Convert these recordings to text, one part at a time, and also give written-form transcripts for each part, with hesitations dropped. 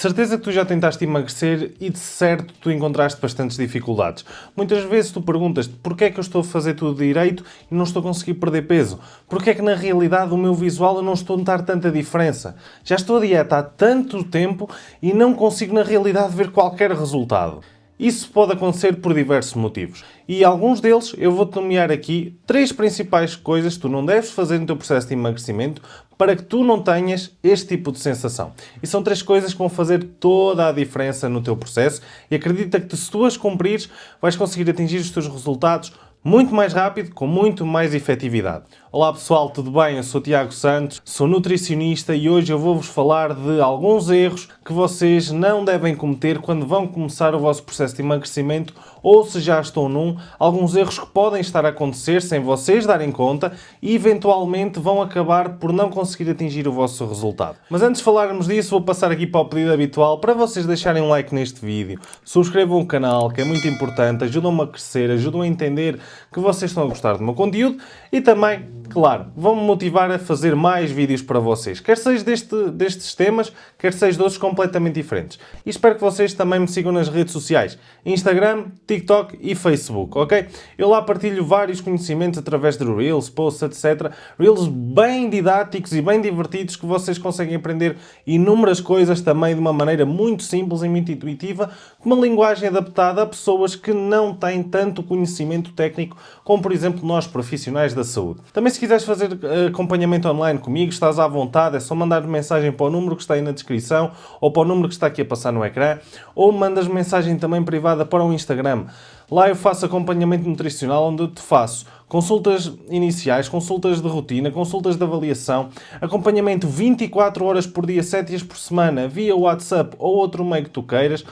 De certeza que tu já tentaste emagrecer e de certo tu encontraste bastantes dificuldades. Muitas vezes tu perguntas-te porquê é que eu estou a fazer tudo direito e não estou a conseguir perder peso? Porquê é que na realidade o meu visual eu não estou a notar tanta diferença? Já estou a dieta há tanto tempo e não consigo na realidade ver qualquer resultado. Isso pode acontecer por diversos motivos. E alguns deles eu vou-te nomear aqui 3 principais coisas que tu não deves fazer no teu processo de emagrecimento para que tu não tenhas este tipo de sensação. E são 3 coisas que vão fazer toda a diferença no teu processo e acredita que se tu as cumprires vais conseguir atingir os teus resultados muito mais rápido, com muito mais efetividade. Olá pessoal, tudo bem? Eu sou o Tiago Santos, sou nutricionista e hoje eu vou-vos falar de alguns erros que vocês não devem cometer quando vão começar o vosso processo de emagrecimento ou se já estão num, alguns erros que podem estar a acontecer sem vocês darem conta e eventualmente vão acabar por não conseguir atingir o vosso resultado. Mas antes de falarmos disso, vou passar aqui para o pedido habitual para vocês deixarem um like neste vídeo, subscrevam o canal, que é muito importante, ajudam-me a crescer, ajudam a entender que vocês estão a gostar do meu conteúdo e também, claro, vão-me motivar a fazer mais vídeos para vocês, quer seja destes temas, quer seja de outros completamente diferentes. E espero que vocês também me sigam nas redes sociais, Instagram, TikTok e Facebook, ok? Eu lá partilho vários conhecimentos através de Reels, posts, etc. Reels bem didáticos e bem divertidos que vocês conseguem aprender inúmeras coisas também de uma maneira muito simples e muito intuitiva, com uma linguagem adaptada a pessoas que não têm tanto conhecimento técnico como, por exemplo, nós profissionais da saúde. Também se quiseres fazer acompanhamento online comigo, estás à vontade, é só mandar mensagem para o número que está aí na descrição ou para o número que está aqui a passar no ecrã ou mandas mensagem também privada para o Instagram. Lá eu faço acompanhamento nutricional onde eu te faço consultas iniciais, consultas de rotina, consultas de avaliação, acompanhamento 24 horas por dia, 7 dias por semana, via WhatsApp ou outro meio que tu queiras.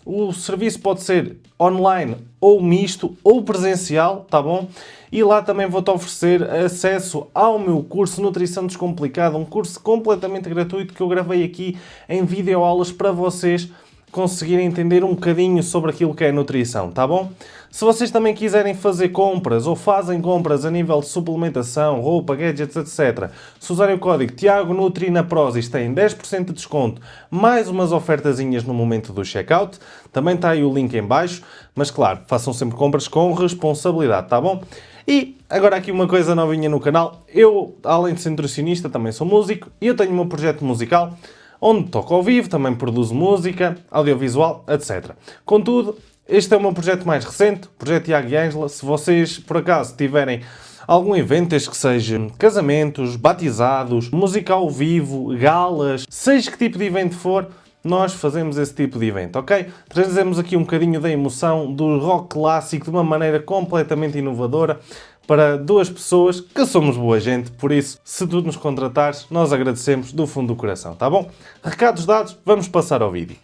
O serviço pode ser online ou misto ou presencial, tá bom? E lá também vou-te oferecer acesso ao meu curso Nutrição Descomplicada, um curso completamente gratuito que eu gravei aqui em videoaulas para vocês conseguirem entender um bocadinho sobre aquilo que é nutrição, tá bom? Se vocês também quiserem fazer compras ou fazem compras a nível de suplementação, roupa, gadgets, etc. Se usarem o código TIAGONUTRI na Prozis têm 10% de desconto, mais umas ofertazinhas no momento do checkout. Também está aí o link em baixo, mas claro, façam sempre compras com responsabilidade, tá bom? E agora aqui uma coisa novinha no canal. Eu, além de ser nutricionista, também sou músico e eu tenho o meu projeto musical onde toco ao vivo, também produzo música, audiovisual, etc. Contudo, este é o meu projeto mais recente, o projeto Tiago e Ângela. Se vocês, por acaso, tiverem algum evento, desde que seja casamentos, batizados, música ao vivo, galas, seja que tipo de evento for, nós fazemos esse tipo de evento, ok? Trazemos aqui um bocadinho da emoção do rock clássico de uma maneira completamente inovadora para 2 pessoas que somos boa gente, por isso, se tu nos contratares, nós agradecemos do fundo do coração, tá bom? Recados dados, vamos passar ao vídeo.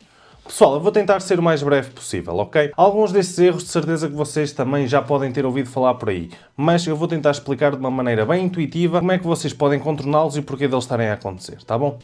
Pessoal, eu vou tentar ser o mais breve possível, ok? Alguns destes erros de certeza que vocês também já podem ter ouvido falar por aí, mas eu vou tentar explicar de uma maneira bem intuitiva como é que vocês podem contorná-los e o porquê deles estarem a acontecer, tá bom?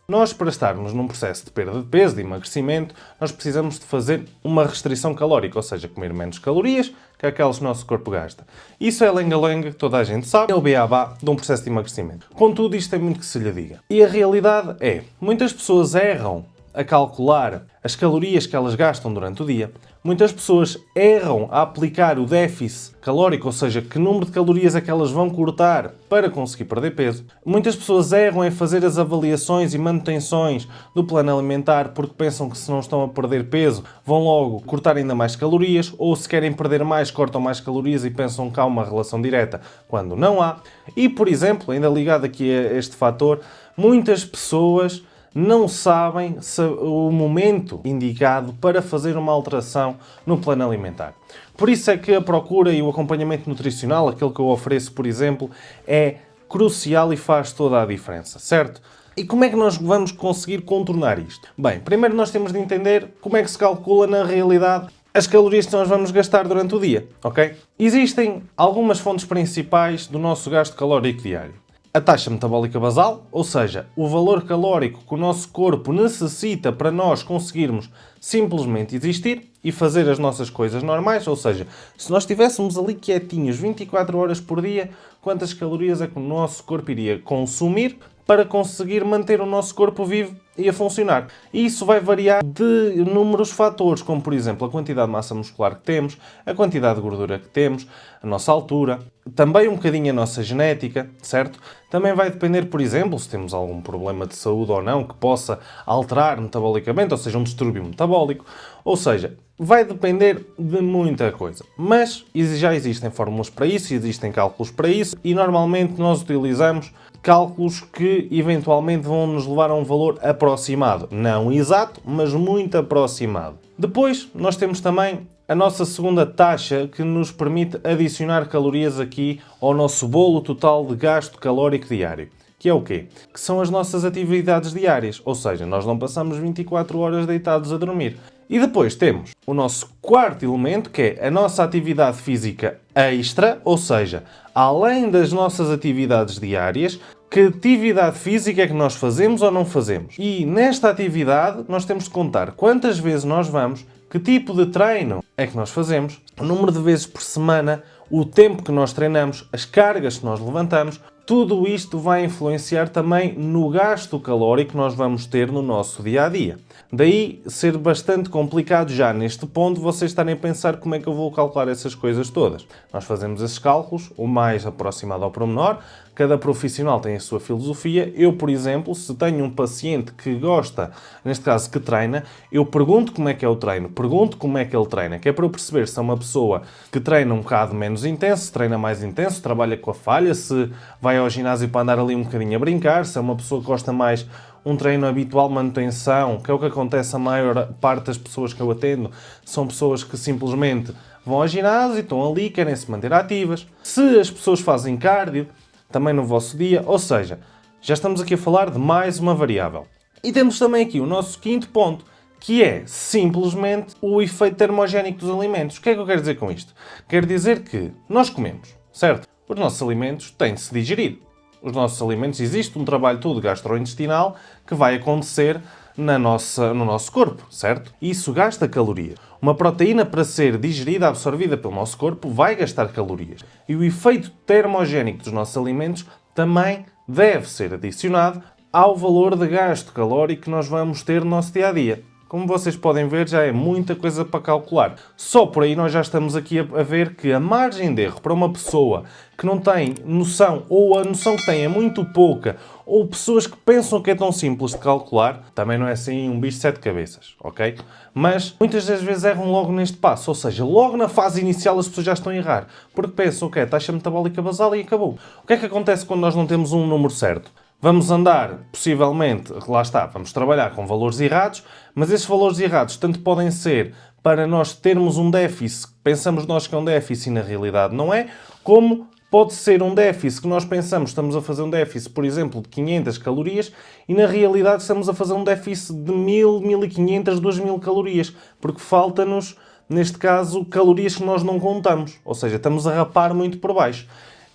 Nós, para estarmos num processo de perda de peso, de emagrecimento, nós precisamos de fazer uma restrição calórica, ou seja, comer menos calorias que aquelas que o nosso corpo gasta. Isso é lenga-lenga, que toda a gente sabe, é o beabá de um processo de emagrecimento. Contudo, isto é muito que se lhe diga. E a realidade é, muitas pessoas erram a calcular as calorias que elas gastam durante o dia. Muitas pessoas erram a aplicar o déficit calórico, ou seja, que número de calorias é que elas vão cortar para conseguir perder peso. Muitas pessoas erram em fazer as avaliações e manutenções do plano alimentar porque pensam que se não estão a perder peso vão logo cortar ainda mais calorias, ou se querem perder mais, cortam mais calorias e pensam que há uma relação direta, quando não há. E, por exemplo, ainda ligado aqui a este fator, muitas pessoas não sabem o momento indicado para fazer uma alteração no plano alimentar. Por isso é que a procura e o acompanhamento nutricional, aquele que eu ofereço, por exemplo, é crucial e faz toda a diferença, certo? E como é que nós vamos conseguir contornar isto? Bem, primeiro nós temos de entender como é que se calcula na realidade as calorias que nós vamos gastar durante o dia, ok? Existem algumas fontes principais do nosso gasto calórico diário. A taxa metabólica basal, ou seja, o valor calórico que o nosso corpo necessita para nós conseguirmos simplesmente existir e fazer as nossas coisas normais, ou seja, se nós estivéssemos ali quietinhos 24 horas por dia, quantas calorias é que o nosso corpo iria consumir para conseguir manter o nosso corpo vivo e a funcionar. E isso vai variar de inúmeros fatores, como por exemplo a quantidade de massa muscular que temos, a quantidade de gordura que temos, a nossa altura, também um bocadinho a nossa genética, certo? Também vai depender, por exemplo, se temos algum problema de saúde ou não que possa alterar metabolicamente, ou seja, um distúrbio metabólico. Ou seja, vai depender de muita coisa. Mas já existem fórmulas para isso, existem cálculos para isso e normalmente nós utilizamos cálculos que eventualmente vão nos levar a um valor aproximado. Não exato, mas muito aproximado. Depois, nós temos também a nossa segunda taxa que nos permite adicionar calorias aqui ao nosso bolo total de gasto calórico diário. Que é o quê? Que são as nossas atividades diárias. Ou seja, nós não passamos 24 horas deitados a dormir. E depois temos o nosso quarto elemento, que é a nossa atividade física extra, ou seja, além das nossas atividades diárias, que atividade física é que nós fazemos ou não fazemos. E nesta atividade nós temos de contar quantas vezes nós vamos, que tipo de treino é que nós fazemos, o número de vezes por semana, o tempo que nós treinamos, as cargas que nós levantamos. Tudo isto vai influenciar também no gasto calórico que nós vamos ter no nosso dia-a-dia. Daí ser bastante complicado já neste ponto vocês estarem a pensar como é que eu vou calcular essas coisas todas. Nós fazemos esses cálculos o mais aproximado ao pormenor, cada profissional tem a sua filosofia. Eu, por exemplo, se tenho um paciente que gosta, neste caso que treina, eu pergunto como é que é o treino, pergunto como é que ele treina, que é para eu perceber se é uma pessoa que treina um bocado menos intenso, se treina mais intenso, trabalha com a falha, se vai ao ginásio para andar ali um bocadinho a brincar, se é uma pessoa que gosta mais um treino habitual de manutenção, que é o que acontece a maior parte das pessoas que eu atendo, são pessoas que simplesmente vão ao ginásio, estão ali, querem se manter ativas. Se as pessoas fazem cardio, também no vosso dia, ou seja, já estamos aqui a falar de mais uma variável. E temos também aqui o nosso quinto ponto, que é simplesmente o efeito termogénico dos alimentos. O que é que eu quero dizer com isto? Quero dizer que nós comemos, certo? Os nossos alimentos têm de se digerir. Os nossos alimentos, existe um trabalho todo gastrointestinal que vai acontecer no nosso corpo, certo? Isso gasta calorias. Uma proteína, para ser digerida, absorvida pelo nosso corpo, vai gastar calorias. E o efeito termogénico dos nossos alimentos também deve ser adicionado ao valor de gasto calórico que nós vamos ter no nosso dia-a-dia. Como vocês podem ver, já é muita coisa para calcular. Só por aí nós já estamos aqui a ver que a margem de erro para uma pessoa que não tem noção, ou a noção que tem é muito pouca, ou pessoas que pensam que é tão simples de calcular, também não é assim um bicho de sete cabeças, ok? Mas muitas das vezes erram logo neste passo, ou seja, logo na fase inicial as pessoas já estão a errar, porque pensam que é taxa metabólica basal e acabou. O que é que acontece quando nós não temos um número certo? Vamos andar, possivelmente, lá está, vamos trabalhar com valores errados, mas esses valores errados tanto podem ser para nós termos um déficit, que pensamos nós que é um déficit e na realidade não é, como pode ser um déficit que nós pensamos que estamos a fazer um déficit, por exemplo, de 500 calorias e na realidade estamos a fazer um déficit de 1000, 1500, 2000 calorias, porque falta-nos, neste caso, calorias que nós não contamos, ou seja, estamos a rapar muito por baixo.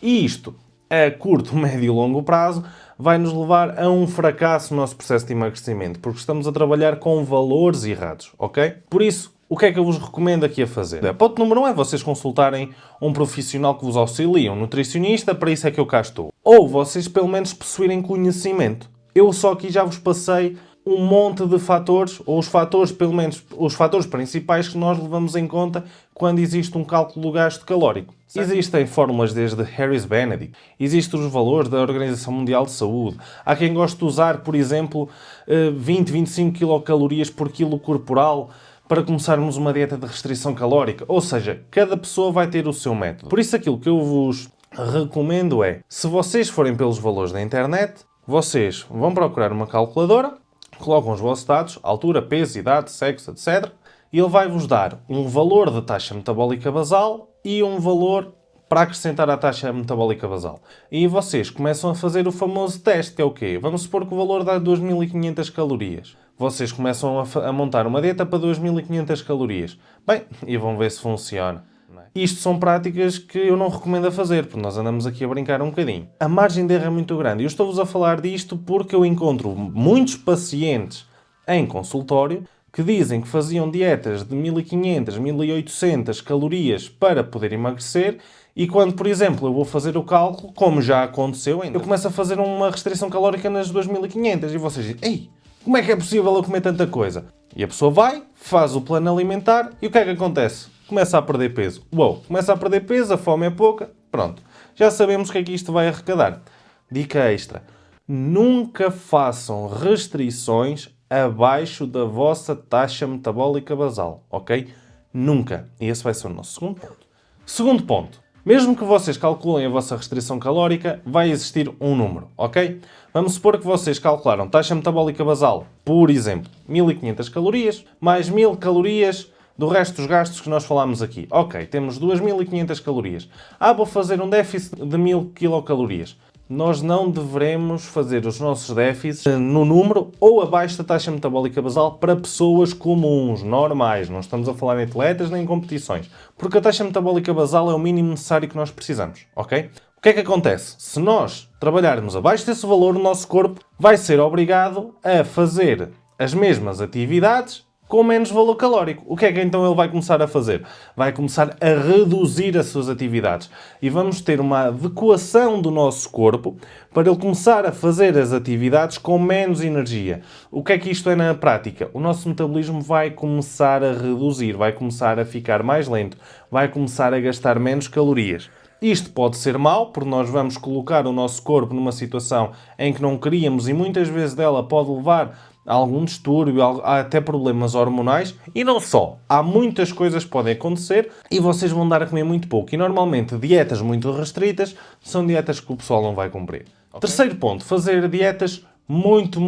E isto, a curto, médio e longo prazo, vai nos levar a um fracasso no nosso processo de emagrecimento, porque estamos a trabalhar com valores errados, ok? Por isso, o que é que eu vos recomendo aqui a fazer? Ponto número 1 é vocês consultarem um profissional que vos auxilie, um nutricionista, para isso é que eu cá estou. Ou vocês pelo menos possuírem conhecimento. Eu só aqui já vos passei um monte de fatores, ou os fatores, pelo menos, os fatores principais que nós levamos em conta quando existe um cálculo do gasto calórico. Certo. Existem fórmulas desde Harris Benedict, existem os valores da Organização Mundial de Saúde. Há quem goste de usar, por exemplo, 20, 25 quilocalorias por quilo corporal para começarmos uma dieta de restrição calórica. Ou seja, cada pessoa vai ter o seu método. Por isso aquilo que eu vos recomendo é, se vocês forem pelos valores da internet, vocês vão procurar uma calculadora, colocam os vossos dados, altura, peso, idade, sexo, etc. E ele vai-vos dar um valor da taxa metabólica basal e um valor para acrescentar à taxa metabólica basal. E vocês começam a fazer o famoso teste, que é o quê? Vamos supor que o valor dá 2500 calorias. Vocês começam a montar uma dieta para 2500 calorias. Bem, e vão ver se funciona. Isto são práticas que eu não recomendo a fazer, porque nós andamos aqui a brincar um bocadinho. A margem de erro é muito grande. Eu estou-vos a falar disto porque eu encontro muitos pacientes em consultório que dizem que faziam dietas de 1500, 1800 calorias para poder emagrecer E quando, por exemplo, eu vou fazer o cálculo, como já aconteceu ainda, eu começo a fazer uma restrição calórica nas 2500 e vocês dizem, ei, como é que é possível eu comer tanta coisa? E a pessoa vai, faz o plano alimentar e o que é que acontece? Começa a perder peso. Uou, começa a perder peso, a fome é pouca, pronto. Já sabemos o que é que isto vai arrecadar. Dica extra. Nunca façam restrições abaixo da vossa taxa metabólica basal, ok? Nunca. E esse vai ser o nosso segundo ponto. Segundo ponto. Mesmo que vocês calculem a vossa restrição calórica, vai existir um número, ok? Vamos supor que vocês calcularam taxa metabólica basal, por exemplo, 1500 calorias, mais 1000 calorias do resto dos gastos que nós falámos aqui. Ok, temos 2500 calorias. Vou fazer um déficit de 1000 quilocalorias. Nós não devemos fazer os nossos déficits no número ou abaixo da taxa metabólica basal para pessoas comuns, normais. Não estamos a falar em atletas nem em competições. Porque a taxa metabólica basal é o mínimo necessário que nós precisamos, ok? O que é que acontece? Se nós trabalharmos abaixo desse valor, o nosso corpo vai ser obrigado a fazer as mesmas atividades com menos valor calórico. O que é que então ele vai começar a fazer? Vai começar a reduzir as suas atividades. E vamos ter uma adequação do nosso corpo para ele começar a fazer as atividades com menos energia. O que é que isto é na prática? O nosso metabolismo vai começar a reduzir, vai começar a ficar mais lento, vai começar a gastar menos calorias. Isto pode ser mau, porque nós vamos colocar o nosso corpo numa situação em que não queríamos e muitas vezes dela pode levar a algum distúrbio, a até problemas hormonais. E não só. Há muitas coisas que podem acontecer e vocês vão dar a comer muito pouco. E normalmente dietas muito restritas são dietas que o pessoal não vai cumprir. Okay. Terceiro ponto, fazer dietas muito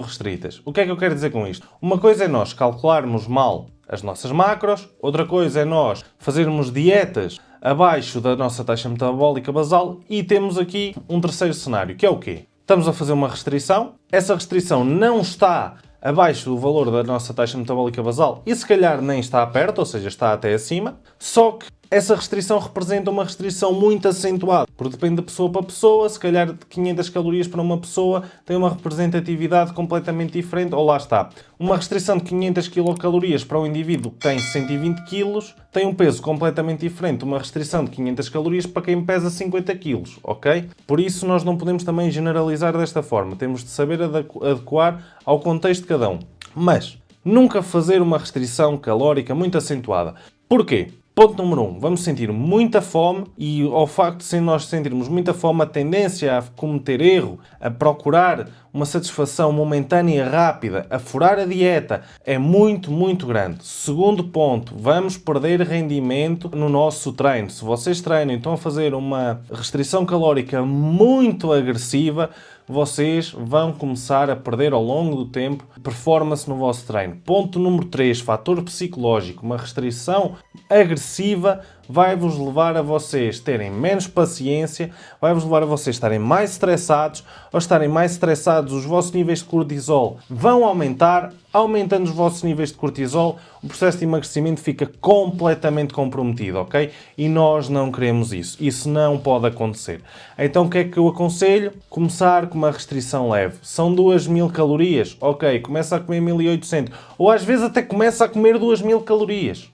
restritas. O que é que eu quero dizer com isto? Uma coisa é nós calcularmos mal as nossas macros, outra coisa é nós fazermos dietas abaixo da nossa taxa metabólica basal e temos aqui um terceiro cenário, que é o quê? Estamos a fazer uma restrição, essa restrição não está abaixo do valor da nossa taxa metabólica basal e se calhar nem está perto, ou seja, está até acima, só que essa restrição representa uma restrição muito acentuada, porque depende de pessoa para pessoa, se calhar de 500 calorias para uma pessoa tem uma representatividade completamente diferente, ou lá está. Uma restrição de 500 quilocalorias para um indivíduo que tem 120 quilos tem um peso completamente diferente de uma restrição de 500 calorias para quem pesa 50 quilos, ok? Por isso nós não podemos também generalizar desta forma, temos de saber adequar ao contexto de cada um. Mas nunca fazer uma restrição calórica muito acentuada. Porquê? Ponto número 1. Vamos sentir muita fome e ao facto de nós sentirmos muita fome, a tendência a cometer erro, a procurar uma satisfação momentânea e rápida, a furar a dieta, é muito grande. Segundo ponto, vamos perder rendimento no nosso treino. Se vocês treinam e estão a fazer uma restrição calórica muito agressiva, vocês vão começar a perder ao longo do tempo performance no vosso treino. Ponto número 3, fator psicológico. Uma restrição agressiva vai-vos levar a vocês terem menos paciência, vai-vos levar a vocês estarem mais estressados. Ao estarem mais estressados, os vossos níveis de cortisol vão aumentar. Aumentando os vossos níveis de cortisol, o processo de emagrecimento fica completamente comprometido, ok? E nós não queremos isso. Isso não pode acontecer. Então o que é que eu aconselho? Começar com uma restrição leve. São 2000 calorias, ok, começa a comer 1800. Ou às vezes até começa a comer 2000 calorias.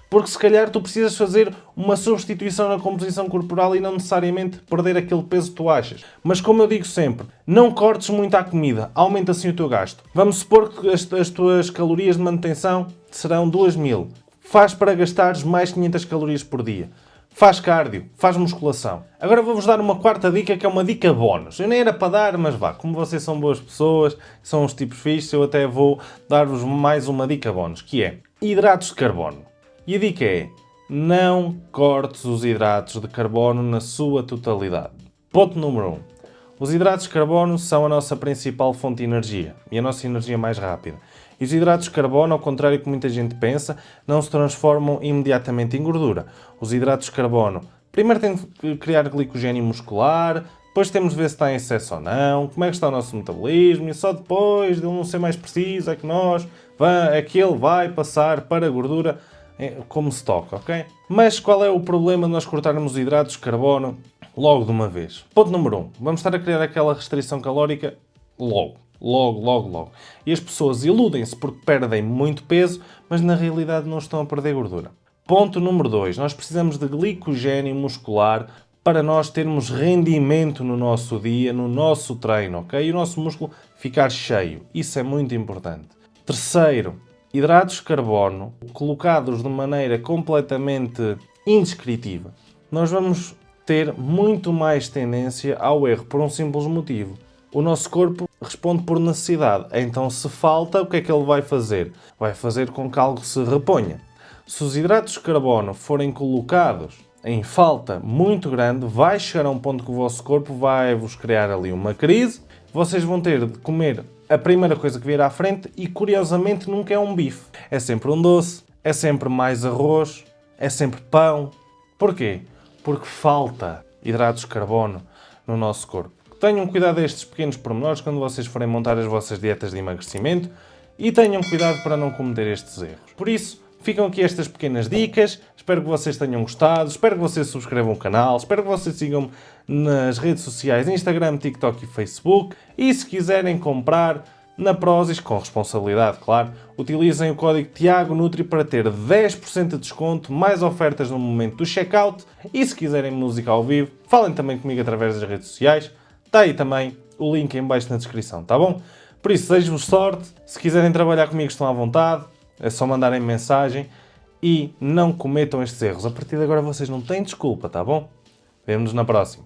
Porque se calhar tu precisas fazer uma substituição na composição corporal e não necessariamente perder aquele peso que tu achas. Mas como eu digo sempre, não cortes muito à comida, aumenta assim o teu gasto. Vamos supor que as tuas calorias de manutenção serão 2000. Faz para gastares mais 500 calorias por dia. Faz cardio, faz musculação. Agora vou-vos dar uma quarta dica que é uma dica bónus. Eu nem era para dar, mas vá, como vocês são boas pessoas, são uns tipos fixos, eu até vou dar-vos mais uma dica bónus, que é hidratos de carbono. E a dica é, não cortes os hidratos de carbono na sua totalidade. Ponto número 1. Os hidratos de carbono são a nossa principal fonte de energia e a nossa energia mais rápida. E os hidratos de carbono, ao contrário do que muita gente pensa, não se transformam imediatamente em gordura. Os hidratos de carbono, primeiro tem de criar glicogênio muscular, depois temos de ver se está em excesso ou não, como é que está o nosso metabolismo, e só depois de ele não ser mais preciso é que ele vai passar para a gordura como stock, ok? Mas qual é o problema de nós cortarmos os hidratos de carbono logo de uma vez? Ponto número 1. Vamos estar a criar aquela restrição calórica logo. E as pessoas iludem-se porque perdem muito peso, mas na realidade não estão a perder gordura. Ponto número 2. Nós precisamos de glicogênio muscular para nós termos rendimento no nosso dia, no nosso treino, ok? E o nosso músculo ficar cheio. Isso é muito importante. Terceiro, hidratos de carbono colocados de maneira completamente indescritiva. Nós vamos ter muito mais tendência ao erro por um simples motivo. O nosso corpo responde por necessidade. Então, se falta, o que é que ele vai fazer? Vai fazer com que algo se reponha. Se os hidratos de carbono forem colocados em falta muito grande, vai chegar a um ponto que o vosso corpo vai vos criar ali uma crise. Vocês vão ter de comer a primeira coisa que vier à frente e, curiosamente, nunca é um bife. É sempre um doce, é sempre mais arroz, é sempre pão. Porquê? Porque falta hidratos de carbono no nosso corpo. Tenham cuidado destes pequenos pormenores quando vocês forem montar as vossas dietas de emagrecimento e tenham cuidado para não cometer estes erros. Por isso, ficam aqui estas pequenas dicas. Espero que vocês tenham gostado. Espero que vocês subscrevam o canal. Espero que vocês sigam-me nas redes sociais Instagram, TikTok e Facebook. E se quiserem comprar na Prozis, com responsabilidade, claro, utilizem o código TIAGONUTRI para ter 10% de desconto, mais ofertas no momento do checkout. E se quiserem música ao vivo, falem também comigo através das redes sociais. Está aí também o link em baixo na descrição, tá bom? Por isso, desejo-vos sorte. Se quiserem trabalhar comigo, estão à vontade. É só mandarem mensagem e não cometam estes erros. A partir de agora vocês não têm desculpa, tá bom? Vemo-nos na próxima.